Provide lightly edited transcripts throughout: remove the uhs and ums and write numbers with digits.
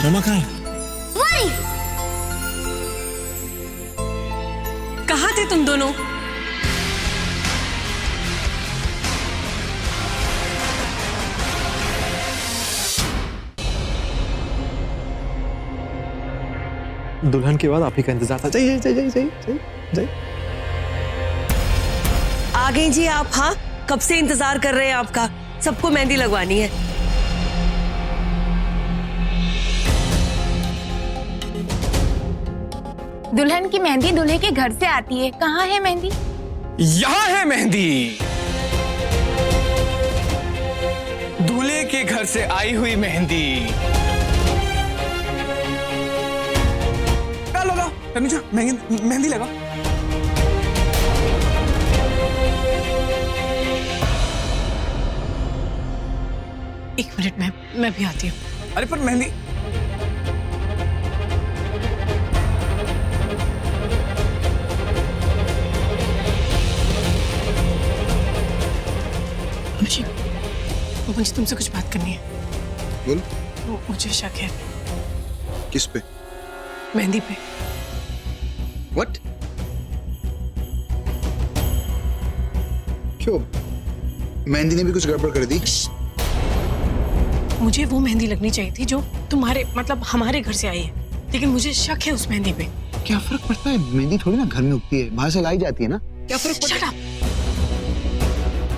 मम्मा कहाँ है? वही। कहाँ थे तुम दोनों? दुल्हन के बाद आप ही का इंतजार था। जाइए जाइए जाइए जाइए जाइए। आ गई जी आप। हाँ, कब से इंतजार कर रहे हैं आपका। सबको मेहंदी लगवानी है। दुल्हन की मेहंदी दूल्हे के घर से आती है। कहाँ है मेहंदी? यहाँ है मेहंदी। दूल्हे के घर से आई हुई मेहंदी। लगाओ तनुजा, मेहंदी लगाओ। एक मिनट, मैं भी आती हूँ। अरे पर मेहंदी। मुझे तुमसे कुछ बात करनी है। बोल। मुझे शक है। किस पे? मेहंदी पे। What? क्यों? मेहंदी ने भी कुछ गड़बड़ कर दी? मुझे वो मेहंदी लगनी चाहिए थी जो तुम्हारे मतलब हमारे घर से आई है, लेकिन मुझे शक है उस मेहंदी पे। क्या फर्क पड़ता है? मेहंदी थोड़ी ना घर में उगती है, बाहर से लाई जाती है ना। क्या फर्क पड़ता है?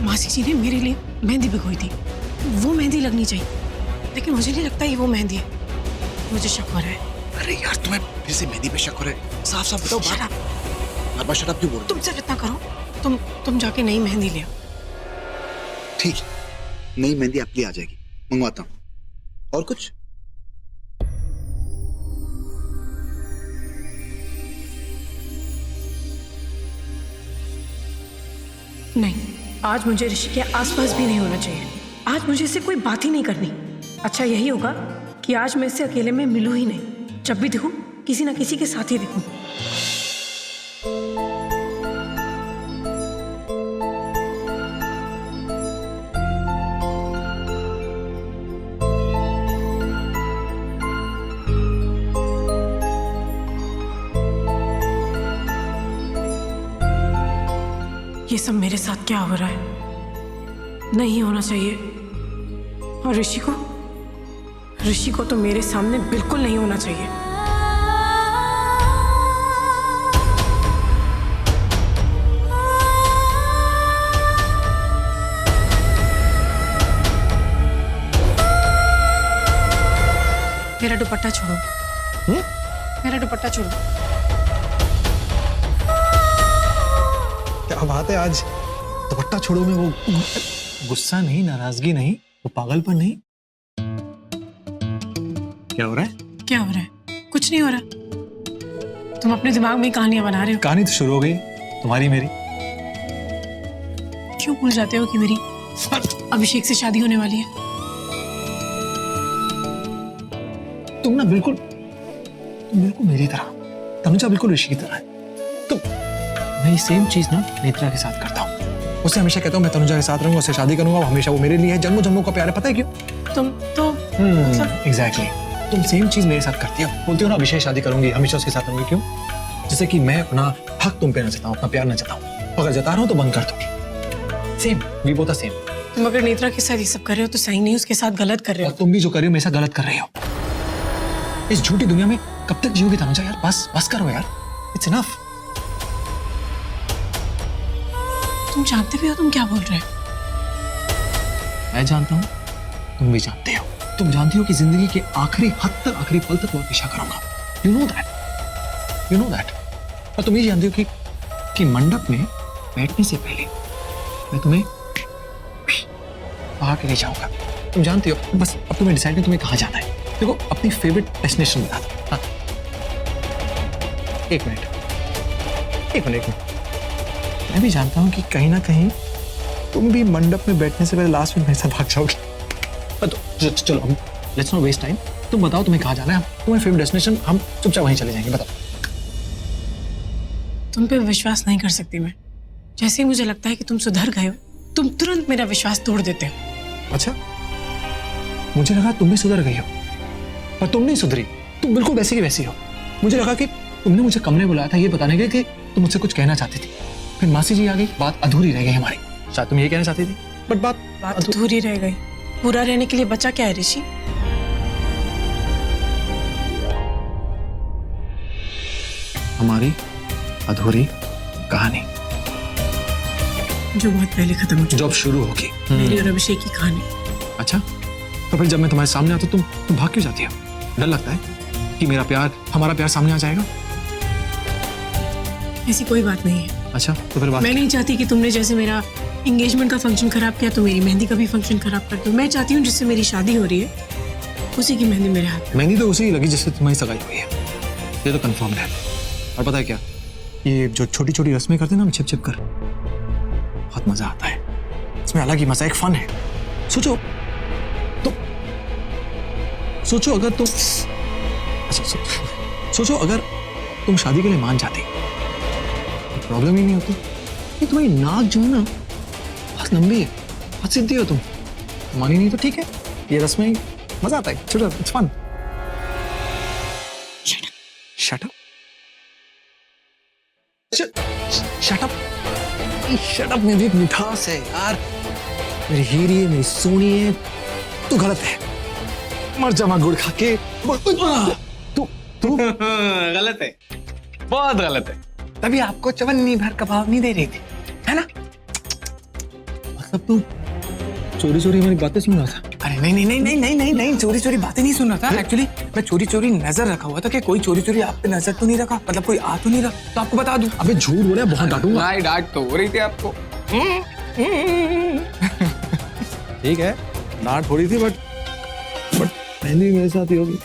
मासी जी ने मेरे लिए मेहंदी भिगोई थी, वो मेहंदी लगनी चाहिए, लेकिन मुझे नहीं लगता ये वो मेहंदी है। मुझे शक हो रहा है। अरे यार, तुम्हें फिर से मेहंदी पे शक हो रहा है? साफ साफ बताओ। बार बार शट अप क्यों बोल रहे हो? तुम सिर्फ इतना करो, तुम जाके नई मेहंदी ले आओ। ठीक है, नई मेहंदी आपके लिए आ जाएगी, मंगवाता हूँ। और कुछ? नहीं, आज मुझे ऋषि के आसपास भी नहीं होना चाहिए। आज मुझे इससे कोई बात ही नहीं करनी। अच्छा यही होगा कि आज मैं इससे अकेले में मिलूं ही नहीं। जब भी देखूं किसी ना किसी के साथ ही देखूं। ये सब मेरे साथ क्या हो रहा है? नहीं होना चाहिए। और ऋषि को तो मेरे सामने बिल्कुल नहीं होना चाहिए। मेरा दुपट्टा छोड़ो। मेरा दुपट्टा छोड़ो। क्या बात है आज? दुपट्टा छोड़ो में वो गुस्सा नहीं, नाराजगी नहीं, वो पागलपन नहीं। क्या हो रहा है? क्या हो रहा है? कुछ नहीं हो रहा। तुम अपने दिमाग में कहानियां बना रहे हो। कहानी तो शुरू हो गई तुम्हारी मेरी। क्यों भूल जाते हो कि मेरी अभिषेक से शादी होने वाली है? तुम बिल्कुल मेरी तरह, तनुजा बिल्कुल ऋषि की तरह है। मैं ये सेम चीज ना नेत्रा के साथ करता हूँ। उससे हमेशा कहता हूँ मैं तनुजा के साथ रहूंगा, उससे शादी करूंगा, हमेशा वो मेरे लिए है, जन्मों जन्मों का प्यार है। पता है क्यों? तुम तो एग्जैक्टली तुम सेम चीज मेरे साथ करती हो। बोलती हो ना अभिषेक शादी करूंगी, हमेशा उसके साथ रहूंगी। क्यों? जैसे कि मैं अपना हक तुम पे ना जताऊं, अपना प्यार ना जताऊं। अगर जता रहा हूं तो बंद कर दो। Same, we both are same. तुम अगर नेत्रा के साथ ये सब कर रहे हो तो सही नहीं, उसके साथ गलत कर रहे हो। और तुम भी जो कर रही हो मेरे साथ गलत कर रही हो। इस झूठी दुनिया में कब तक जियोगी तनुजा? यार बस करो यार, इट्स इनफ। तुम जानते भी हो तुम क्या बोल रहे हो। मैं जानता हूं, तुम भी जानते हो। तुम जानती हो कि जिंदगी के आखिरी हद तक, आखिरी पल तक मैं पीछा करूंगा। You know that. और तुम ये जानती हो कि मंडप में बैठने से पहले मैं तुम्हें बाहर के ले जाऊंगा। तुम जानती हो। बस अब तुम्हें डिसाइड नहीं तुम्हें कहाँ जाना है। देखो अपनी फेवरेट डेस्टिनेशन बता दो। हाँ, एक मिनट। मैं भी जानता हूँ कि कहीं ना कहीं तुम भी मंडप में बैठने से पहले लास्ट में मेरे साथ भाग जाओगे। तो चलो हम लेट्स नॉट वेस्ट टाइम। तुम बताओ तुम्हें कहाँ जाना है? तुम्हें फेवरेट डेस्टिनेशन, हम चुपचाप वहीं चले जाएंगे। बताओ। तुम पे विश्वास नहीं कर सकती मैं। जैसे ही मुझे लगता है कि तुम सुधर गए हो, तुम तुरंत मेरा विश्वास तोड़ देते हो। अच्छा, मुझे लगा तुम भी सुधर गई हो। पर तुम नहीं सुधरी, तुम बिल्कुल वैसी की वैसी हो। मुझे लगा कि तुमने मुझे कमरे बुलाया था ये बताने के कि तुम मुझसे कुछ कहना चाहती थी, फिर मासी जी आ गई, बात अधूरी रह गई हमारी। शायद तुम ये कहना चाहती थी, बट बात अधूरी रह गई। पूरा रहने के लिए बचा क्या है ऋषि? हमारी अधूरी कहानी जो बहुत पहले खत्म हो चुकी, जो अब शुरू होगी। मेरी और अभिषेक की कहानी। अच्छा, तो फिर जब मैं तुम्हारे सामने आता तुम भाग क्यों जाती हो? डर लगता है कि हमारा प्यार सामने आ जाएगा? ऐसी कोई बात नहीं है। अच्छा, तो फिर बात मैं नहीं चाहती कि तुमने जैसे मेरा एंगेजमेंट का फंक्शन खराब किया तो मेरी मेहंदी का भी फंक्शन खराब कर दो। मैं चाहती हूँ जिससे मेरी शादी हो रही है उसी की मेहंदी मेरे हाथ में। मेहंदी तो उसी की लगी जिससे तुम्हारी सगाई हुई है, ये तो कंफर्म है। और पता है क्या, ये जो छोटी छोटी रस्में करते हैं ना हम छिप छिप कर, बहुत मजा आता है इसमें, अलग ही मजा, एक फन है। सोचो अगर तुम सोचो अगर तुम शादी के लिए मान जाती तो प्रॉब्लम ही नहीं होती। ये तुम्हारी नाक जो है ना बहुत लंबी है, बहुत सीधी हो तुम, मानी नहीं तो ठीक है, ये रस्में मजा आता है, चलो it's fun. Shut up shut up में भी एक मिठास है यार। मेरी हीरी है, मेरी सोनी है, तू गलत है। मर जामा गुड़ खा के तू गलत है, बहुत गलत है। तभी आपको चवन्नी भर कबाब नहीं दे रही थी, है ना? मतलब तू चोरी चोरी हमारी बातें सुन रहा था? अरे नहीं, चोरी चोरी बातें नहीं सुन रहा था। एक्चुअली मैं चोरी चोरी नजर रखा हुआ था कि कोई चोरी चोरी आप पे नजर तो नहीं रखा, मतलब कोई आ तो नहीं रहा, तो आपको बता दूं। अबे झूठ बोल रहा है, बहुत डांटूंगा। नहीं, डांट तो हो रही थी आपको। ठीक है, डांट हो रही थी, बट मेहंदी मेरे साथ ही होगी।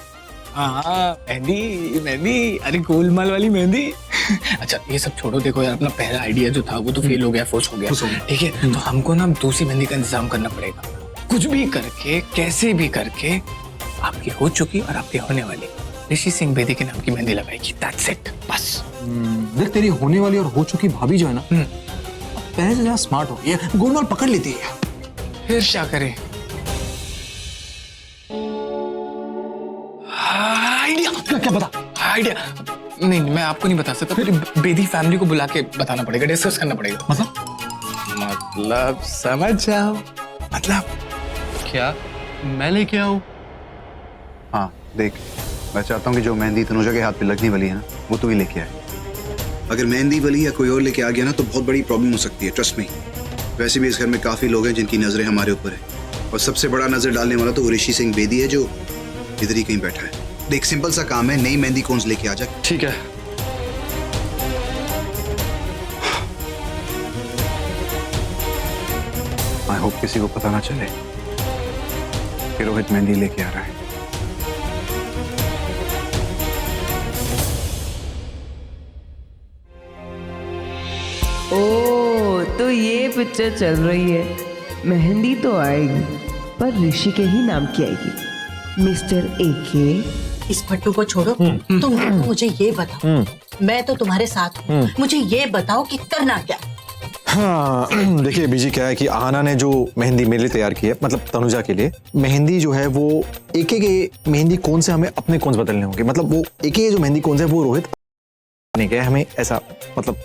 हाँ, मेहंदी, अरे गोलमाल वाली मेहंदी। अच्छा ये सब छोड़ो, देखो यार अपना पहला आइडिया जो था वो तो फेल हो गया, फोर्स हो गया, ठीक है? तो हमको ना दूसरी मेहंदी का इंतजाम करना पड़ेगा। कुछ भी करके, कैसे भी करके आपकी हो चुकी और आपकी होने वाली ऋषि सिंह बेदी के नाम की मेहंदी लगाएगी, दैट्स इट, बस। देख, तेरी होने वाली और हो चुकी भाभी जो है ना, पहले से ज्यादा स्मार्ट हो गई है, गोलमाल पकड़ लेती है। फिर क्या करें? आइडिया क्या बता? आइडिया नहीं, मैं आपको नहीं बता सकता, फिर बेदी फैमिली को बुला के बताना पड़ेगा, डिस्कस करना पड़ेगा। मतलब समझ जाओ, मतलब क्या मैं लेके आऊं? हाँ देख, मैं चाहता हूँ कि जो मेहंदी तनुजा के हाथ पे लगने वाली है ना, वो तू ही लेके आए। अगर मेहंदी वाली या कोई और लेके आ गया ना तो बहुत बड़ी प्रॉब्लम हो सकती है, ट्रस्ट मी। वैसे भी इस घर में काफी लोग हैं जिनकी नजरें हमारे ऊपर है, और सबसे बड़ा नजर डालने वाला तो वो ऋषि सिंह बेदी है जो इधर ही कहीं बैठा है। देख, सिंपल सा काम है, नई मेहंदी कौन लेके आ जा। ठीक है, आई होप किसी को पता ना चले कि रोहित मेहंदी लेके आ रहा है। ओ, तो ये पिक्चर चल रही है। मेहंदी तो आएगी पर ऋषि के ही नाम की आएगी, मिस्टर एके। इस पट्टू को छोड़ो, तुम तो मुझे ये बताओ, मैं तो तुम्हारे साथ हूँ, मुझे ये बताओ कि करना क्या। हाँ देखिए बीजी, क्या है कि आहाना ने जो मेहंदी मेरे लिए तैयार की है, मतलब तनुजा के लिए, मेहंदी जो है वो एके के मेहंदी कौन से हमें अपने कौन से बदलने होंगे, मतलब वो एके जो मेहंदी कौन से वो रोहित नहीं गया, हमें ऐसा मतलब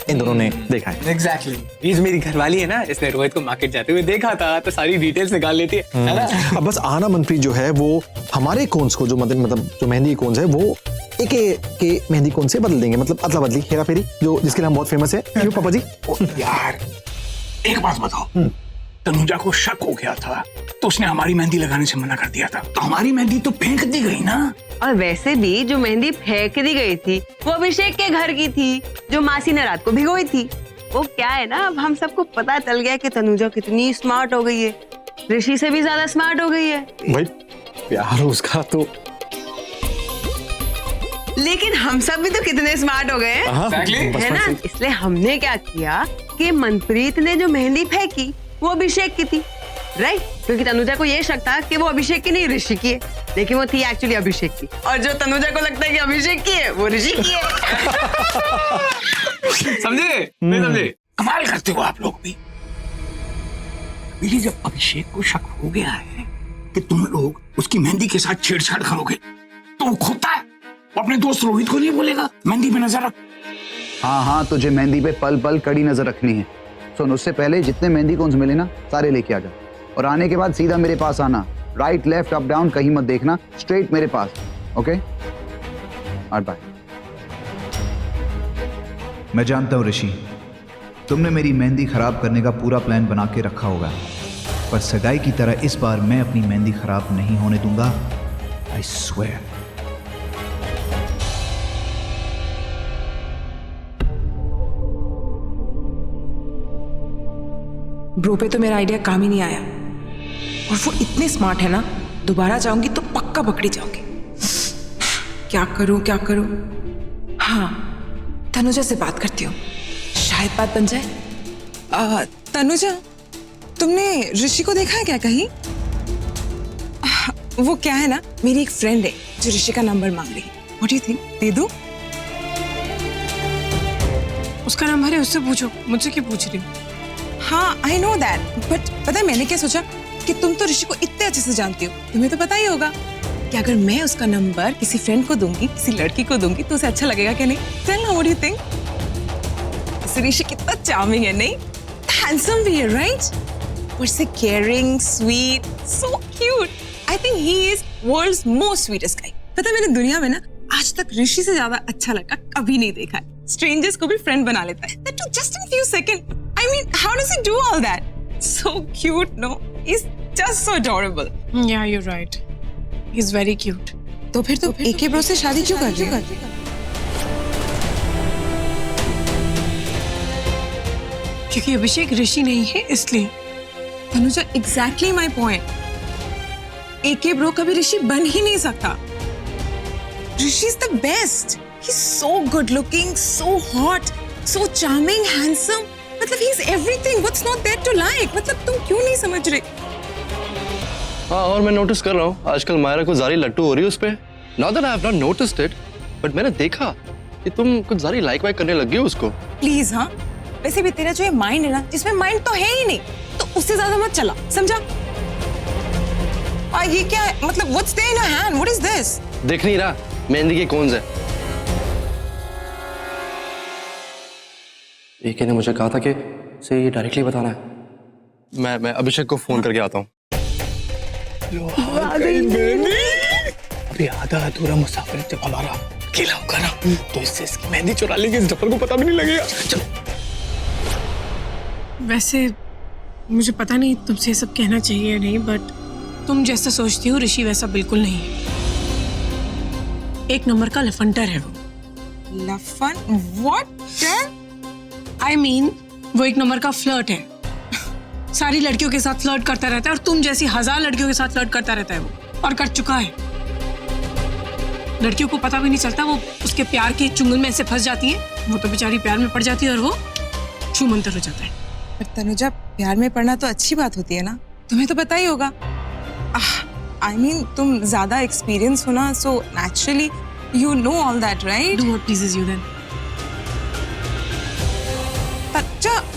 इन दोनों ने देखा है। एग्जैक्टली, ये जो मेरी घरवाली है ना, इसने रोहित को मार्केट जाते हुए देखा था, तो सारी डिटेल्स निकाल लेती है ना? अब बस आहाना मनप्रीत जो है वो हमारे कोन्स को जो मतलब जो मेहंदी कोन्स है वो एके के मेहंदी कोन से बदल देंगे, मतलब अदला बदली, हेरा फेरी, जो जिसके लिए हम बहुत फेमस है। क्यों पापा जी? यार एक बात बताओ, तनुजा को शक हो गया था तो उसने हमारी मेहंदी लगाने से मना कर दिया था, तो हमारी मेहंदी तो फेंक दी गई ना। और वैसे भी जो मेहंदी फेंक दी गई थी वो अभिषेक के घर की थी, जो मासी ने रात को भिगोई थी। वो क्या है ना, अब हम सबको पता चल गया कि तनुजा कितनी स्मार्ट हो गई है, ऋषि से भी ज्यादा स्मार्ट हो गई है। भाई प्यार उसका तो, लेकिन हम सब भी तो कितने स्मार्ट हो गए हैं, है ना? इसलिए हमने क्या किया कि मनप्रीत ने जो मेहंदी फेंकी वो अभिषेक की थी, राइट? क्योंकि तनुजा को ये शक था कि वो अभिषेक की नहीं ऋषि की है, लेकिन वो थी एक्चुअली अभिषेक की, और जो तनुजा को लगता है कि अभिषेक की है वो ऋषि की है। समझे? नहीं समझे? कमाल करते हो आप लोग भी। जब अभिषेक को शक हो गया है कि तुम लोग उसकी मेहंदी के साथ छेड़छाड़ करोगे, तो वो खोता है, वो अपने दोस्त रोहित को नहीं बोलेगा मेहंदी पे नजर रख। हाँ, तुझे मेहंदी पे पल पल कड़ी नजर रखनी है। सुन, उससे पहले जितने मेहंदी कोन्स मिले ना सारे लेके आ जा, और आने के बाद सीधा मेरे पास आना। राइट लेफ्ट अप डाउन कहीं मत देखना, स्ट्रेट मेरे पास। Okay, bye. मैं जानता हूं ऋषि, तुमने मेरी मेहंदी खराब करने का पूरा प्लान बना के रखा होगा, पर सगाई की तरह इस बार मैं अपनी मेहंदी खराब नहीं होने दूंगा। I swear. ब्रो पे तो मेरा आइडिया काम ही नहीं आया, और वो इतने स्मार्ट है ना, दोबारा जाऊंगी तो पक्का पकड़ी जाऊंगी। क्या करूं? हाँ, तनुजा से बात करती हूँ, शायद बात बन जाए। तनुजा, तुमने ऋषि को देखा है क्या कहीं? वो क्या है ना, मेरी एक फ्रेंड है जो ऋषि का नंबर मांग रही है। व्हाट डू यू थिंक, दे दूं? उसका नंबर है, उससे पूछो, मुझसे क्यों पूछ रही हो? हाँ, आई नो दैट, बट पता है मैंने क्या सोचा कि तुम तो ऋषि को इतने अच्छे से जानती हो, तुम्हें तो पता ही होगा कि अगर मैं उसका नंबर किसी फ्रेंड को दूंगी, किसी लड़की को दूंगी, तो उसे अच्छा लगेगा क्या नहीं? टेल ना, व्हाट डू यू थिंक? ऋषि कितना चार्मिंग है, नहीं? हैंडसम भी है, राइट? और से caring, sweet, so cute. I think he is world's most sweetest guy. पता है मैंने दुनिया में ना आज तक ऋषि से ज्यादा अच्छा लड़का कभी नहीं देखा है। स्ट्रेंजर्स को भी फ्रेंड बना लेता है, that too just in few seconds. I mean, how does he do all that? So cute, no? He's just so adorable. Yeah, you're right. He's very cute. तो फिर तुम AK ब्रो से शादी क्यों कर रही हो? क्योंकि अभिषेक ऋषि नहीं है, इसलिए। Tanuja, exactly my point. AK bro कभी ऋषि बन ही नहीं सकता। ऋषि is the best. He's so good looking, so hot, so charming, handsome. मतलब he is everything. What's not there to like? मतलब तुम क्यों नहीं समझ रहे? हाँ, और मैं नोटिस कर रहा हूँ आजकल मायरा को ज़ारी लट्टू हो रही है उस पे। Not that I have not noticed it, but मैंने देखा कि तुम कुछ ज़ारी लाइक वाइक करने लग गई हो उसको। प्लीज, हाँ, वैसे भी तेरा जो ये माइंड है ना, जिसमें माइंड तो है ही नहीं, तो उससे ज्यादा मत चला, समझा? ये क्या है? मतलब what's there in your hand? What is this? देख नहीं रहा मेहंदी के कौन से? AK ने मुझे कहा था कि से ये डायरेक्टली बताना है। मैं अभिषेक को फोन करके आता हूँ। अभी आधा अधूरा मुसाफिर जब हमारा अकेला होगा ना, तो इससे इसकी मेहंदी चुरा लेंगे, इस जफर को पता भी नहीं लगेगा। चलो। वैसे मुझे पता नहीं तुमसे ये सब कहना चाहिए या नहीं, बट तुम जैसा सोचती हो ऋषि वैसा बिल्कुल नहीं है। एक नंबर का लफंटर है वो। लफन? व्हाट? I mean, वो एक नंबर का फ्लर्ट है। सारी लड़कियों के साथ फ्लर्ट करता रहता है, और तुम जैसी 1000 लड़कियों के साथ फ्लर्ट करता रहता है वो, और कर चुका है। लड़कियों को पता भी नहीं चलता, वो उसके प्यार के चुंगल में ऐसे फंस जाती हैं, वो तो बेचारी प्यार में पड़ जाती है और वो छूमंतर हो जाता है। पर तनुजा, प्यार में पड़ना तो अच्छी बात होती है ना, तुम्हें तो पता ही होगा। I mean, तुम ज्यादा एक्सपीरियंस हो ना, so naturally you know all that, right? Do what pleases you then.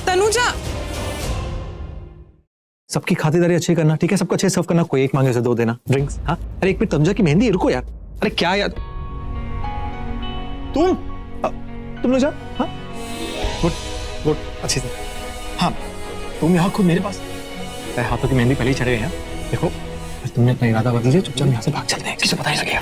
Tanuja, सबकी खातिरदारी अच्छी करना, ठीक है? सबको अच्छे सर्व करना, कोई एक मांगे उसे दो देना ड्रिंक्स। हाँ, अरे एक मिनट, तनुजा की मेहंदी, रुको यार। अरे क्या यार, तुम लोग जा। हाँ, गुड, अच्छी से। हाँ, तुम यहाँ खुद मेरे पास, हाथों की मेहंदी पहले ही चढ़े हैं। देखो, तुमने अपना इरादा बदल दिया, चुपचाप यहाँ से भाग चलते हैं, किसी को पता नहीं लगेगा।